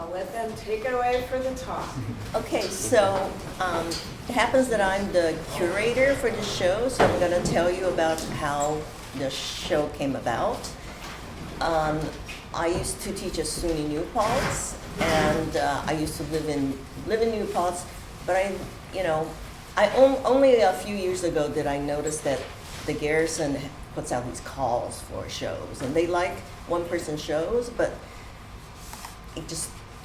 I'll let them take it away for the talk. Okay, so it happens that I'm the curator for the show, so I'm going to tell you about how the show came about. I used to teach at SUNY New Paltz, and I used to live in New Paltz, but only a few years ago did I notice that the Garrison puts out these calls for shows, and they like one-person shows, but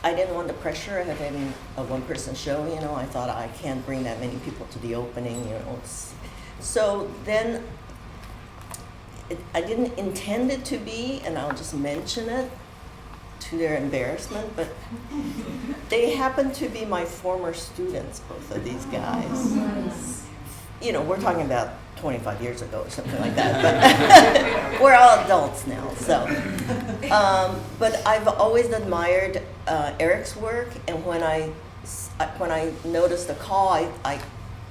I didn't want the pressure of having a one-person show, I thought I can't bring that many people to the opening, So then I didn't intend it to be, and I'll just mention it to their embarrassment, but they happen to be my former students, both of these guys. We're talking about 25 years ago or something like that, but we're all adults now, so. But I've always admired Erik's work, and when I noticed the call, I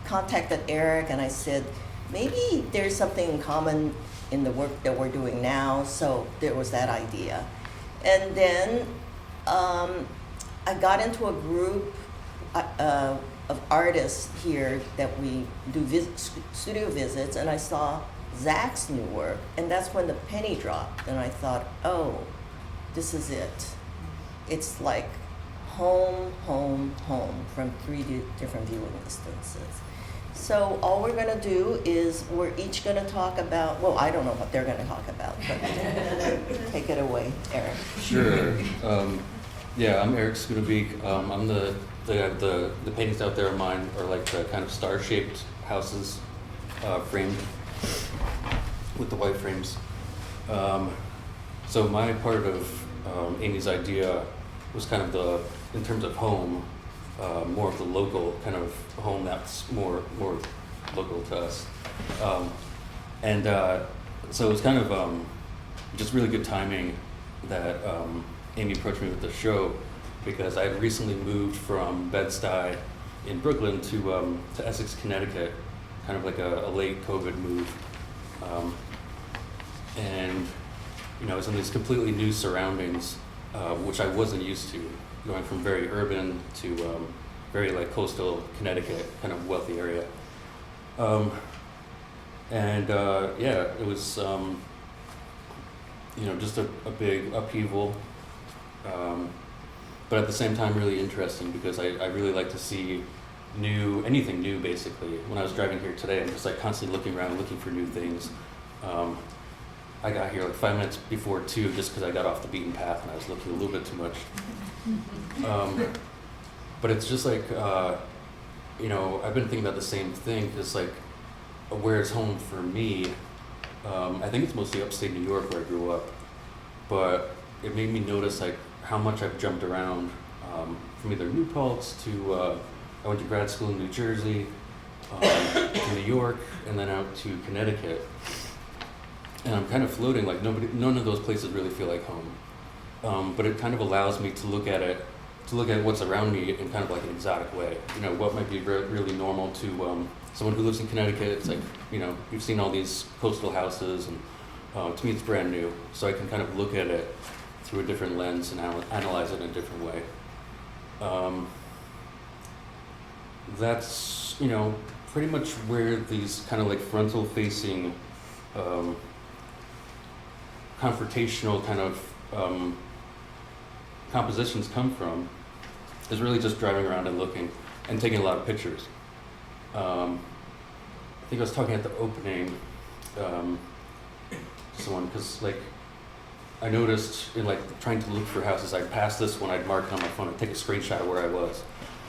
contacted Erik and I said, maybe there's something in common in the work that we're doing now, so there was that idea. And then I got into a group of artists here that we do studio visits, and I saw Zac's new work, and that's when the penny dropped, and I thought, oh, this is it. It's like home, home, home from 3 different viewing distances. So all we're gonna do is we're each gonna talk about, well, I don't know what they're gonna talk about, but take it away, Erik. Sure. Yeah, I'm Erik Schoonebeek. I'm the paintings out there of mine are like the kind of star-shaped houses, framed with the white frames. So my part of Amy's idea was kind of in terms of home, more of the local kind of home that's more local to us. So it was kind of just really good timing that Amy approached me with the show, because I had recently moved from Bed-Stuy in Brooklyn to Essex, Connecticut, kind of like a late COVID move. And I was in these completely new surroundings, which I wasn't used to, going from very urban to very like coastal Connecticut, kind of wealthy area. It was just a big upheaval. But at the same time really interesting, because I really like to see anything new basically. When I was driving here today, I'm just like constantly looking around, looking for new things. I got here like 5 minutes before 2 just because I got off the beaten path and I was looking a little bit too much. But it's just like, I've been thinking about the same thing, because like where it's home for me, I think it's mostly upstate New York where I grew up, but it made me notice like how much I've jumped around, from either New Paltz to, I went to grad school in New Jersey, to New York, and then out to Connecticut. And I'm kind of floating, like none of those places really feel like home. But it kind of allows me to look at what's around me in kind of like an exotic way. What might be really normal to someone who lives in Connecticut. It's like, you've seen all these coastal houses, and to me it's brand new. So I can kind of look at it through a different lens and analyze it in a different way. That's, pretty much where these kind of like frontal facing, confrontational kind of compositions come from, is really just driving around and looking and taking a lot of pictures. I think I was talking at the opening to someone, because like I noticed in like trying to look for houses, I'd pass this one, I'd mark it on my phone, I'd take a screenshot of where I was,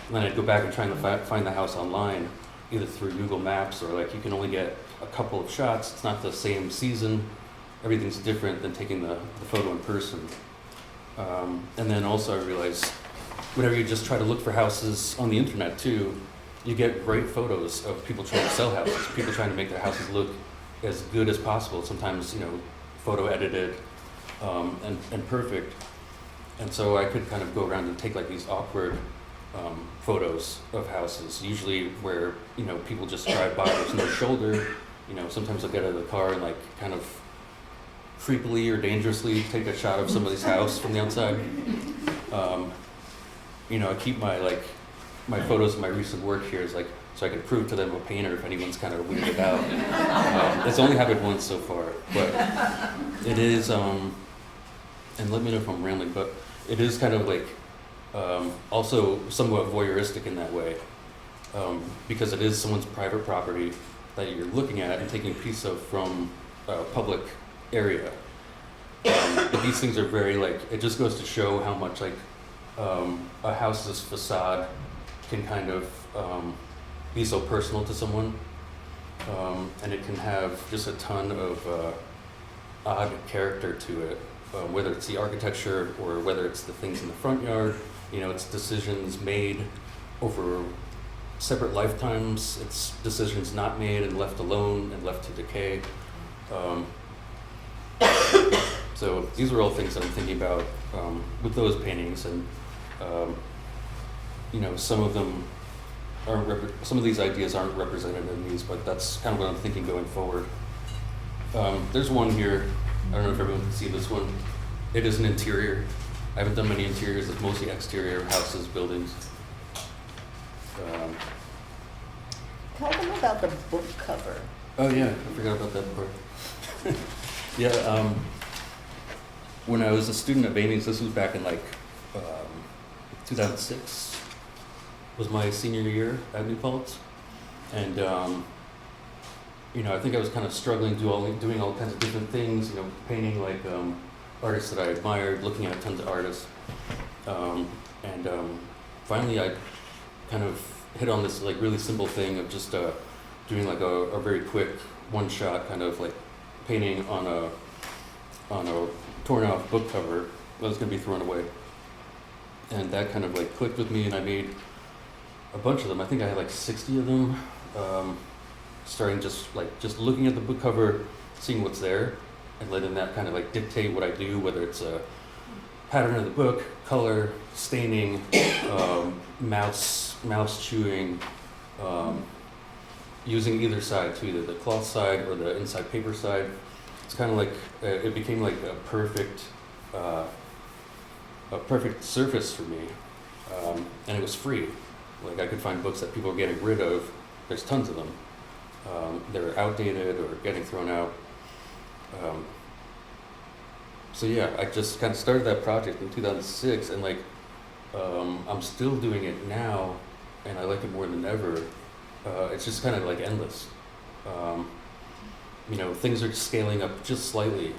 and then I'd go back and try to find the house online, either through Google Maps, or like you can only get a couple of shots, it's not the same season, everything's different than taking the photo in person. And then also I realized, whenever you just try to look for houses on the internet too, you get great photos of people trying to sell houses, people trying to make their houses look as good as possible, sometimes, photo edited, and perfect. And so I could kind of go around and take like these awkward photos of houses, usually where, people just drive by, there's no shoulder, sometimes I'll get out of the car and like kind of creepily or dangerously take a shot of somebody's house from the outside. I keep my photos of my recent work here is so I can prove to them I'm a painter if anyone's kind of weirded out. It's only happened once so far, but it is, and let me know if I'm rambling, but it is kind of also somewhat voyeuristic in that way, because it is someone's private property that you're looking at and taking a piece of from a public area. But these things are very it just goes to show how much a house's facade can kind of be so personal to someone, and it can have just a ton of odd character to it, whether it's the architecture or whether it's the things in the front yard. It's decisions made over separate lifetimes. It's decisions not made and left alone and left to decay. So these are all things that I'm thinking about with those paintings, and some of them some of these ideas aren't represented in these, but that's kind of what I'm thinking going forward. There's one here. I don't know if everyone can see this one. It is an interior. I haven't done many interiors. It's mostly exterior houses, buildings. Tell them about the book cover. Oh yeah, I forgot about that part. Yeah, when I was a student at Amy's, this was back in 2006. Was my senior year at New Paltz, and I think I was kind of struggling doing all kinds of different things. Painting artists that I admired, looking at tons of artists, and finally I kind of hit on this really simple thing of just doing a very quick one-shot kind of painting on a torn off book cover that was going to be thrown away, and that kind of clicked with me, and I made a bunch of them. I think I had 60 of them, starting just looking at the book cover, seeing what's there, and letting that kind of dictate what I do, whether it's a pattern of the book, color, staining, mouse chewing, using either side too, either the cloth side or the inside paper side. It's kind of it became a perfect surface for me, and it was free. I could find books that people were getting rid of. There's tons of them. They're outdated or getting thrown out. So yeah, I just kind of started that project in 2006, and I'm still doing it now, and I like it more than ever. It's just kind of endless. Things are scaling up just slightly,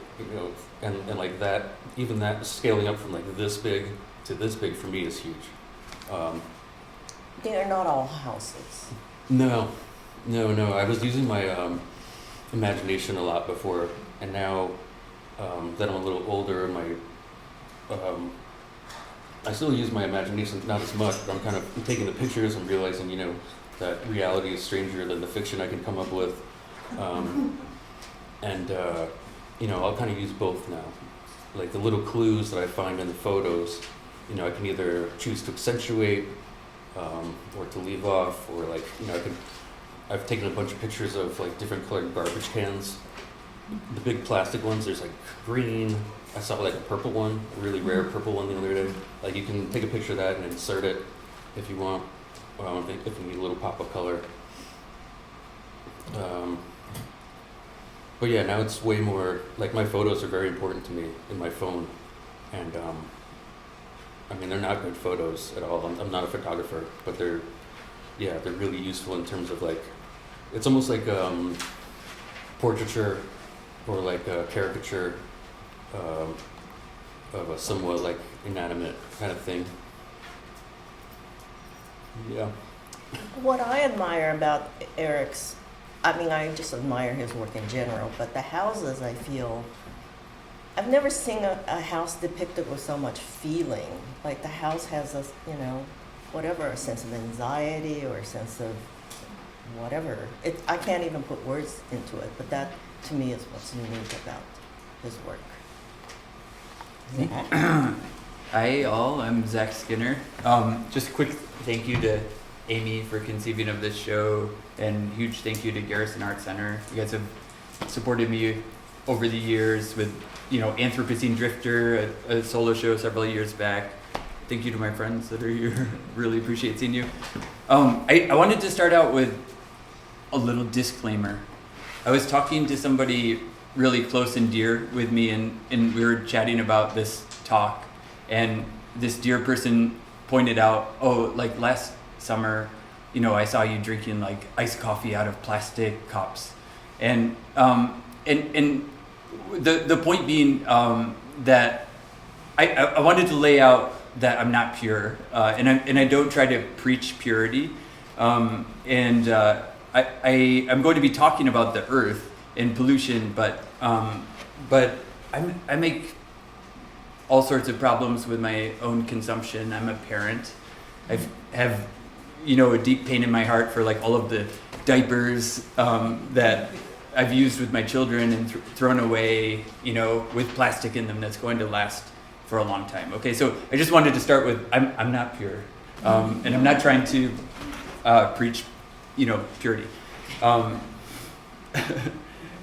and that, even that scaling up from this big to this big for me is huge. They are not all houses. No. I was using my imagination a lot before, and now that I'm a little older, I still use my imagination, not as much, but I'm taking the pictures and realizing, that reality is stranger than the fiction I can come up with. I'll kind of use both now. The little clues that I find in the photos, I can either choose to accentuate or to leave off, or I've taken a bunch of pictures of different colored garbage cans. The big plastic ones, there's green. I saw a purple one, a really rare purple one the other day. You can take a picture of that and insert it if you want, if you need a little pop of color. But yeah, now it's way more, my photos are very important to me in my phone, and they're not good photos at all. I'm not a photographer, but they're really useful in terms of it's almost like portraiture or a caricature of a somewhat inanimate kind of thing. Yeah. What I admire about Erik's, I just admire his work in general, but the houses, I feel, I've never seen a house depicted with so much feeling. The house has a, a sense of anxiety or a sense of whatever. I can't even put words into it, but that to me is what's unique about his work. Zac? Hi all, I'm Zac Skinner. Just a quick thank you to Amy for conceiving of this show, and huge thank you to Garrison Art Center. You guys have supported me over the years with, Anthropocene Drifter, a solo show several years back, thank you to my friends that are here. Really appreciate seeing you. I wanted to start out with a little disclaimer. I was talking to somebody really close and dear with me, and we were chatting about this talk, and this dear person pointed out, oh, like last summer, you know, I saw you drinking like iced coffee out of plastic cups, and the point being that I wanted to lay out that I'm not pure, and I don't try to preach purity, I'm going to be talking about the earth and pollution, but I make all sorts of problems with my own consumption. I'm a parent. I have, you know, a deep pain in my heart for like all of the diapers that I've used with my children and thrown away, you know, with plastic in them that's going to last for a long time. Okay, so I just wanted to start with I'm not pure, and I'm not trying to preach, you know, purity.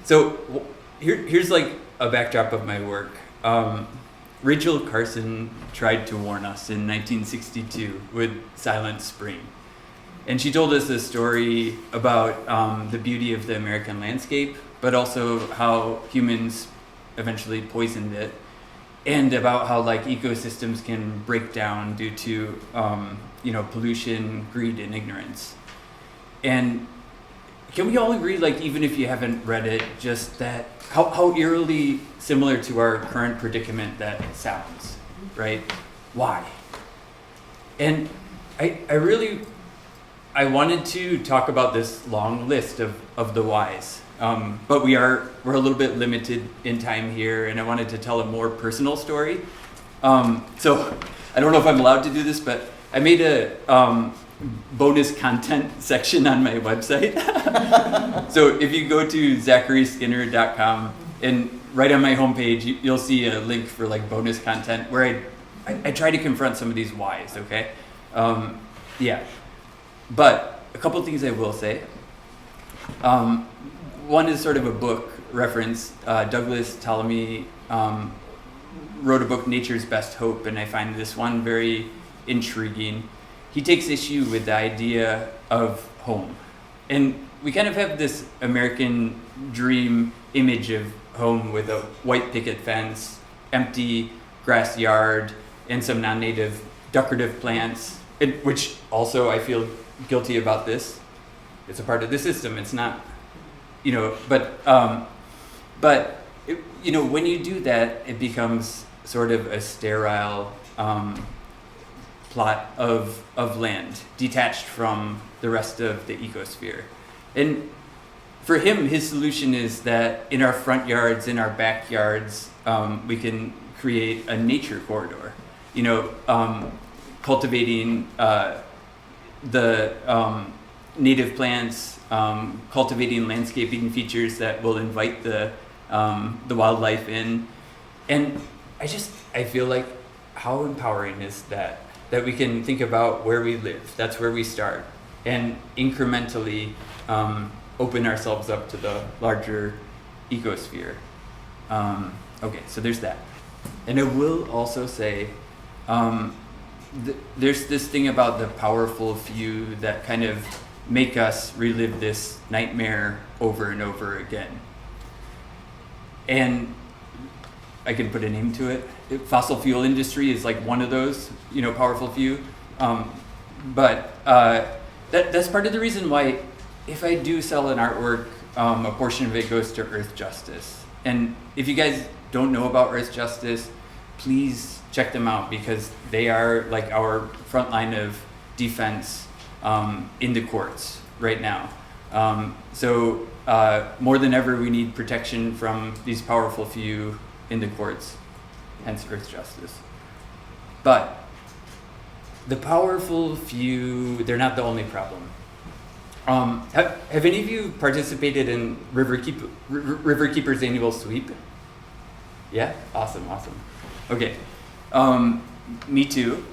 So here's like a backdrop of my work. Rachel Carson tried to warn us in 1962 with Silent Spring. And she told us a story about the beauty of the American landscape, but also how humans eventually poisoned it, and about how like ecosystems can break down due to you know, pollution, greed, and ignorance. And can we all agree, like even if you haven't read it, just that how eerily similar to our current predicament that sounds, right? Why? And I wanted to talk about this long list of the whys, but we're a little bit limited in time here, and I wanted to tell a more personal story. So I don't know if I'm allowed to do this, but I made a bonus content section on my website. So if you go to zacharyskinner.com, and right on my homepage, you'll see a link for like bonus content where I try to confront some of these whys, okay? Yeah. But a couple of things I will say. One is sort of a book reference. Douglas Ptolemy wrote a book, Nature's Best Hope, and I find this one very intriguing. He takes issue with the idea of home. And we kind of have this American dream image of home with a white picket fence, empty grass yard, and some non-native decorative plants, which also I feel guilty about this. It's a part of the system. It's not, you know, but it, you know, when you do that, it becomes sort of a sterile plot of land, detached from the rest of the ecosphere. And for him, his solution is that in our front yards, in our backyards, we can create a nature corridor, you know, cultivating the native plants, cultivating landscaping features that will invite the wildlife in. And I feel like how empowering is that we can think about where we live. That's where we start, and incrementally open ourselves up to the larger ecosphere. Okay, so there's that. And I will also say, there's this thing about the powerful few that kind of make us relive this nightmare over and over again. And I can put a name to it. Fossil fuel industry is like one of those, you know, powerful few. But that's part of the reason why, if I do sell an artwork, a portion of it goes to Earth Justice. And if you guys don't know about Earth Justice, please check them out, because they are like our front line of defense in the courts right now. So more than ever, we need protection from these powerful few in the courts, hence Earth Justice. But the powerful few, they're not the only problem. Have any of you participated in Riverkeeper's annual sweep? Yeah? Awesome. Okay. Me too.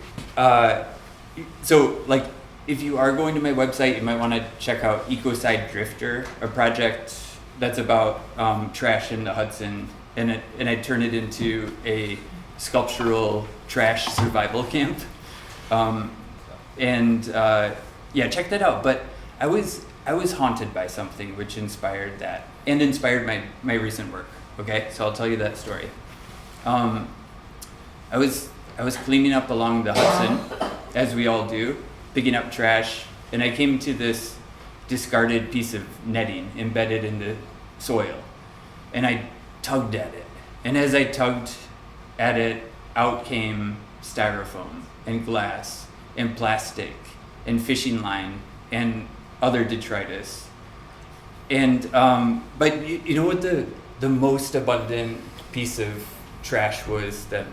So, like, if you are going to my website, you might want to check out Ecocide Drifter, a project that's about trash in the Hudson, and I turn it into a sculptural trash survival camp. Yeah, check that out. But I was haunted by something which inspired that and inspired my recent work. Okay, so I'll tell you that story. I was cleaning up along the Hudson, as we all do, picking up trash, and I came to this discarded piece of netting embedded in the soil, and I tugged at it. And as I tugged at it, out came styrofoam and glass and plastic and fishing line and other detritus. And but you know what the most abundant piece of trash was that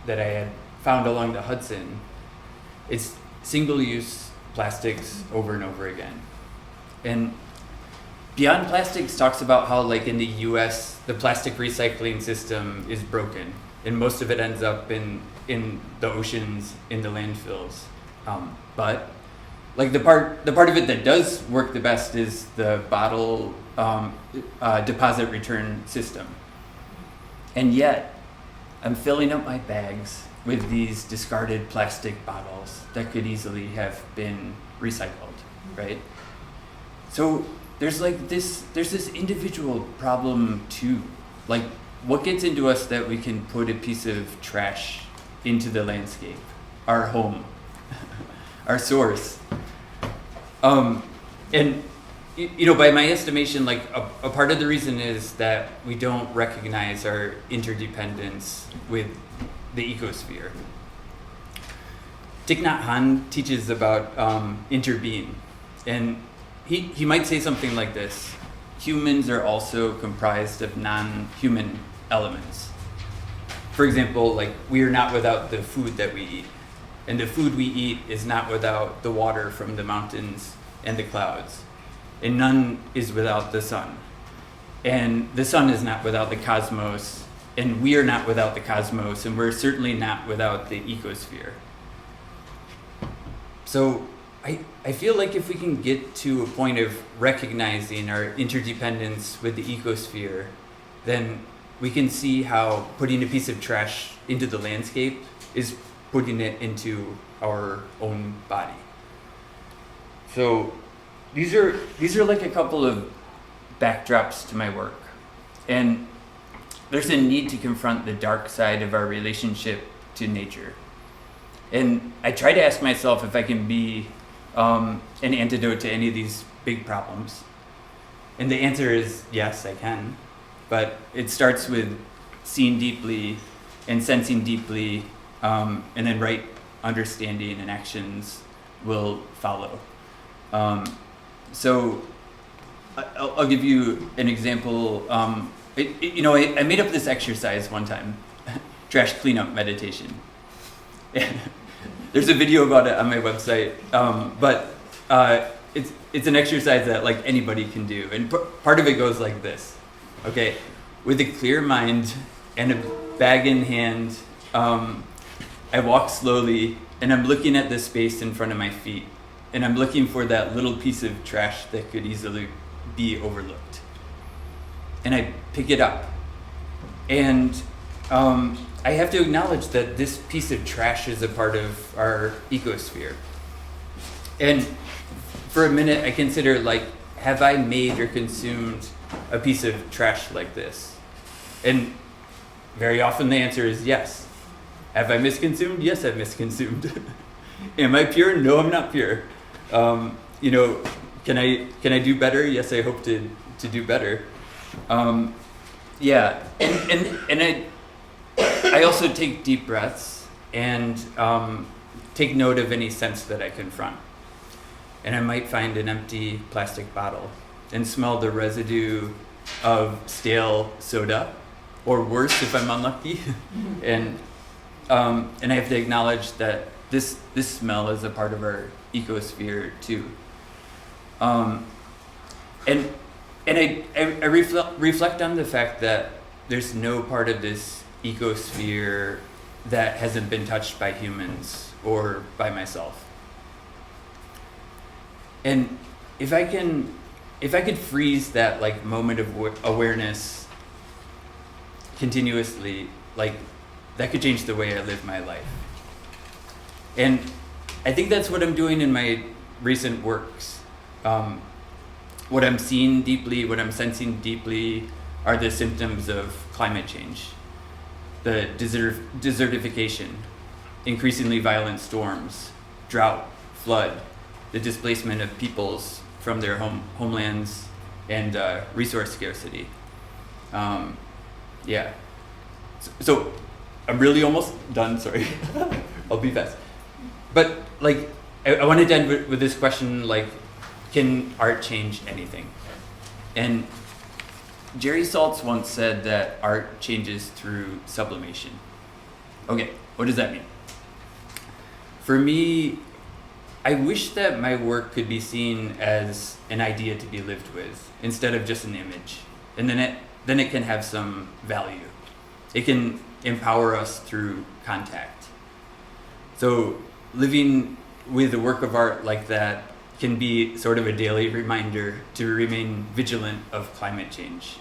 I had found along the Hudson? It's single-use plastics over and over again. And Beyond Plastics talks about how, like, in the US, the plastic recycling system is broken, and most of it ends up in the oceans, in the landfills. But like the part of it that does work the best is the bottle deposit return system. And yet, I'm filling up my bags with these discarded plastic bottles that could easily have been recycled, right? So there's this individual problem too. Like, what gets into us that we can put a piece of trash into the landscape, our home, our source? And you know, by my estimation, like a part of the reason is that we don't recognize our interdependence with the ecosphere. Thich Nhat Hanh teaches about interbeing, and he might say something like this: humans are also comprised of non-human elements. For example, like, we are not without the food that we eat, and the food we eat is not without the water from the mountains and the clouds, and none is without the sun, and the sun is not without the cosmos, and we are not without the cosmos, and we're certainly not without the ecosphere. So I feel like if we can get to a point of recognizing our interdependence with the ecosphere, then we can see how putting a piece of trash into the landscape is putting it into our own body. So these are like a couple of backdrops to my work. And there's a need to confront the dark side of our relationship to nature. And I try to ask myself if I can be an antidote to any of these big problems. And the answer is yes, I can. But it starts with seeing deeply and sensing deeply, and then right understanding and actions will follow. So I'll give you an example. I made up this exercise one time, trash cleanup meditation. There's a video about it on my website, but it's an exercise that, like, anybody can do. And part of it goes like this. Okay, with a clear mind and a bag in hand, I walk slowly, and I'm looking at the space in front of my feet, and I'm looking for that little piece of trash that could easily be overlooked. And I pick it up, and I have to acknowledge that this piece of trash is a part of our ecosphere. And for a minute, I consider, like, have I made or consumed a piece of trash like this? And very often the answer is yes. Have I misconsumed? Yes, I've misconsumed. Am I pure? No, I'm not pure. Can I do better? Yes, I hope to do better. Yeah, and I also take deep breaths and take note of any sense that I confront. And I might find an empty plastic bottle and smell the residue of stale soda, or worse if I'm unlucky. And I have to acknowledge that this smell is a part of our ecosphere too. And I reflect on the fact that there's no part of this ecosphere that hasn't been touched by humans or by myself. And if I could freeze that, like, moment of awareness continuously, like, that could change the way I live my life. And I think that's what I'm doing in my recent works. What I'm seeing deeply, what I'm sensing deeply, are the symptoms of climate change. The desertification, increasingly violent storms, drought, flood, the displacement of peoples from their homelands, and resource scarcity. Yeah. So I'm really almost done, sorry. I'll be fast. But like, I wanted to end with this question, like, can art change anything? And Jerry Saltz once said that art changes through sublimation. Okay, what does that mean? For me, I wish that my work could be seen as an idea to be lived with instead of just an image. And then it can have some value. It can empower us through contact. So living with a work of art like that can be sort of a daily reminder to remain vigilant of climate change.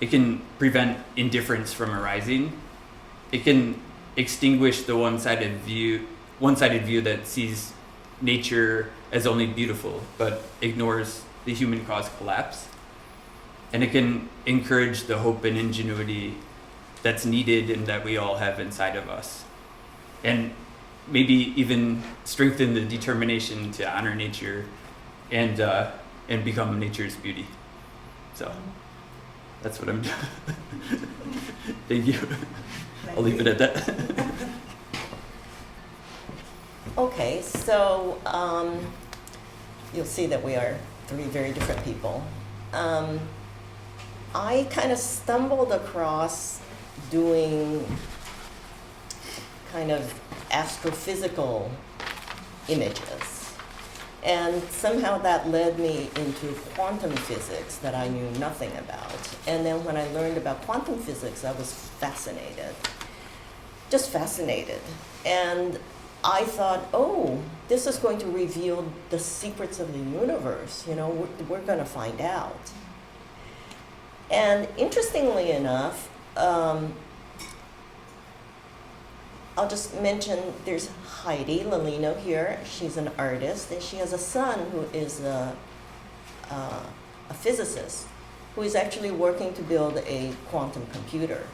It can prevent indifference from arising. It can extinguish the one-sided view that sees nature as only beautiful, but ignores the human-caused collapse. And it can encourage the hope and ingenuity that's needed and that we all have inside of us. And maybe even strengthen the determination to honor nature and become nature's beauty. So that's what I'm doing. Thank you. I'll leave it at that. Okay, so you'll see that we are three very different people. I kind of stumbled across doing kind of astrophysical images. And somehow that led me into quantum physics that I knew nothing about. And then when I learned about quantum physics, I was fascinated, just fascinated. And I thought, oh, this is going to reveal the secrets of the universe. You know, we're going to find out. And interestingly enough, I'll just mention there's Heidi Lalino here. She's an artist, and she has a son who is a physicist who is actually working to build a quantum computer.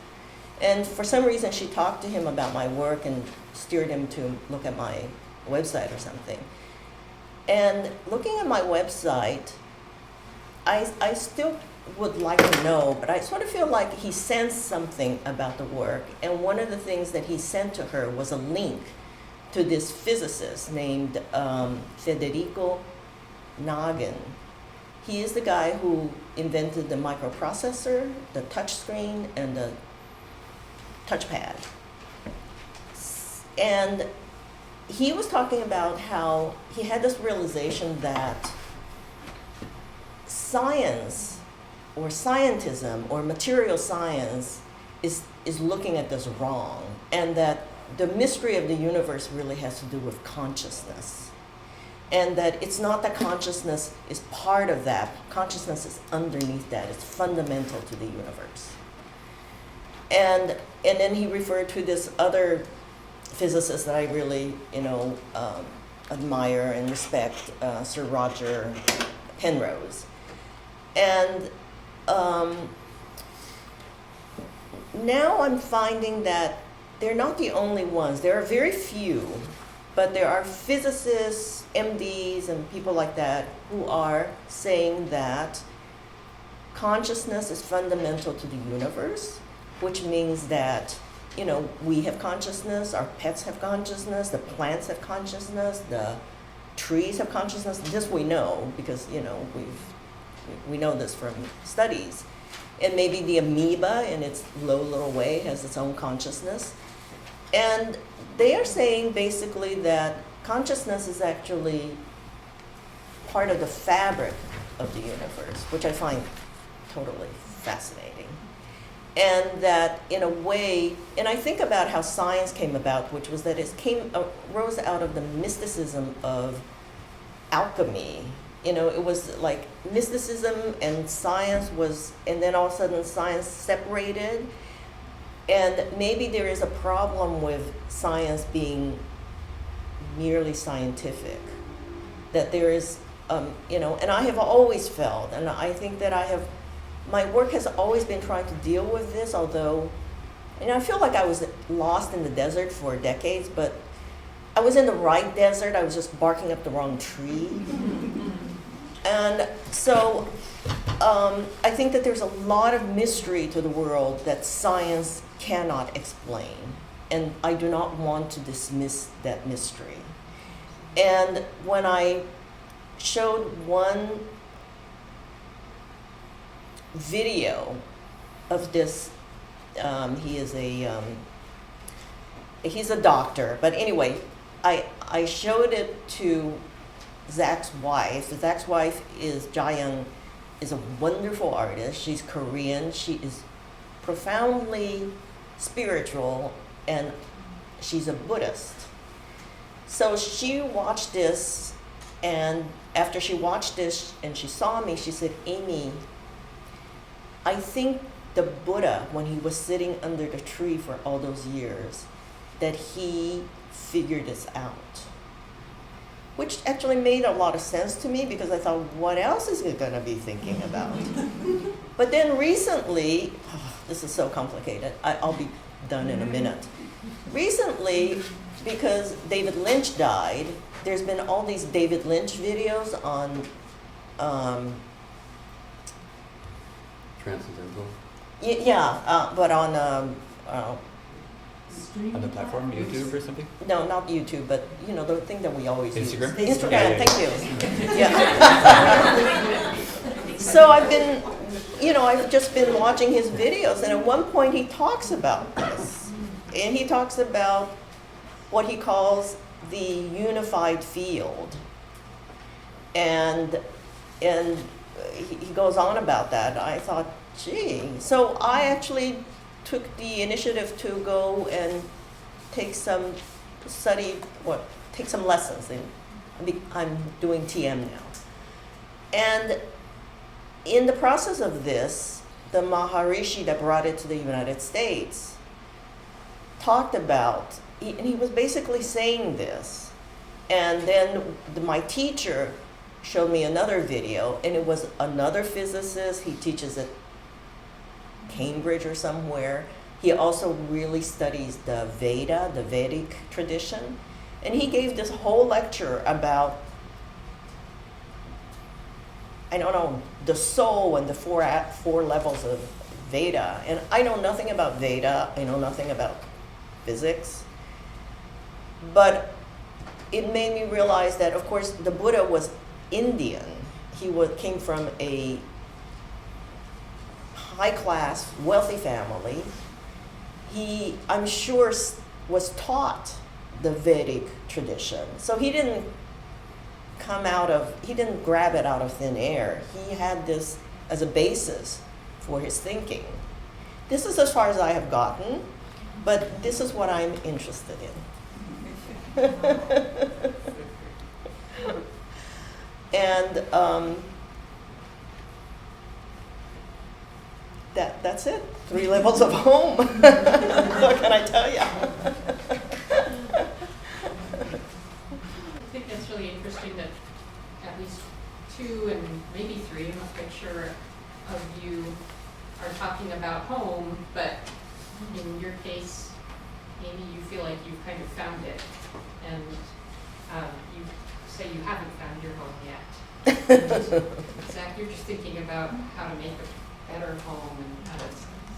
And for some reason, she talked to him about my work and steered him to look at my website or something. And looking at my website, I still would like to know, but I sort of feel like he sensed something about the work. And one of the things that he sent to her was a link to this physicist named Federico Nagin. He is the guy who invented the microprocessor, the touchscreen, and the touchpad. And he was talking about how he had this realization that science or scientism or material science is looking at this wrong, and that the mystery of the universe really has to do with consciousness. And that it's not that consciousness is part of that, consciousness is underneath that, it's fundamental to the universe. And then he referred to this other physicist that I really, admire and respect, Sir Roger Penrose. And now I'm finding that they're not the only ones. There are very few, but there are physicists, MDs, and people like that who are saying that consciousness is fundamental to the universe, which means that, we have consciousness, our pets have consciousness, the plants have consciousness, the trees have consciousness. This we know because, we know this from studies. And maybe the amoeba in its low little way has its own consciousness. And they are saying basically that consciousness is actually part of the fabric of the universe, which I find totally fascinating. And that in a way, and I think about how science came about, which was that it rose out of the mysticism of alchemy. It was like mysticism and science and then all of a sudden science separated. And maybe there is a problem with science being merely scientific. That there is, and I have always felt, and I think that my work has always been trying to deal with this, although, I feel like I was lost in the desert for decades, but I was in the right desert, I was just barking up the wrong tree. And so I think that there's a lot of mystery to the world that science cannot explain, and I do not want to dismiss that mystery. And when I showed one video of this, he's a doctor, but anyway, I showed it to Zac's wife. Zac's wife is Jayoung, is a wonderful artist. She's Korean. She is profoundly spiritual, and she's a Buddhist. So she watched this, and after she watched this and she saw me, she said, "Amy, I think the Buddha, when he was sitting under the tree for all those years, that he figured this out." Which actually made a lot of sense to me, because I thought, what else is he going to be thinking about? But then recently, this is so complicated, I'll be done in a minute. Recently, because David Lynch died, there's been all these David Lynch videos on Transcendental. but on On the platform, YouTube or something? no, not YouTube, but the thing that we always Instagram? use. Instagram. Yeah. Thank you. Yeah. So I've been, I've just been watching his videos, and at one point he talks about this, and he talks about what he calls the unified field, and he goes on about that. I thought, gee. So I actually took the initiative to go and take some lessons. I'm doing TM now. And in the process of this, the Maharishi that brought it to the United States talked about, and he was basically saying this. And then my teacher showed me another video, and it was another physicist. He teaches at Cambridge or somewhere. He also really studies the Vedic tradition. And he gave this whole lecture about, the soul and the four levels of Veda. And I know nothing about Veda. I know nothing about physics. But it made me realize that, of course, the Buddha was Indian. He came from a high-class, wealthy family. He, I'm sure, was taught the Vedic tradition. So he didn't grab it out of thin air. He had this as a basis for his thinking. This is as far as I have gotten, but this is what I'm interested in. And that's it. 3 levels of home. What can I tell you? I think that's really interesting that at least 2 and maybe 3, I'm not quite sure, of you are talking about home, but in your case, Amy, you feel like you've kind of found it, and you say you haven't found your home yet. And Zac, you're just thinking about how to make a better home and how to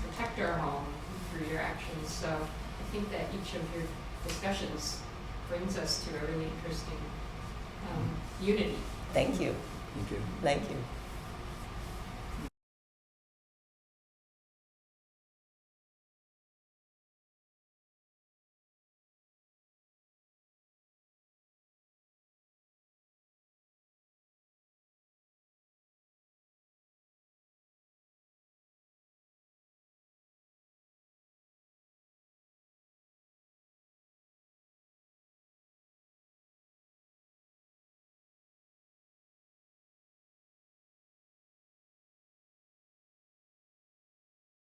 protect our home through your actions. So I think that each of your discussions brings us to a really interesting unity. Thank you. Thank you. Thank you.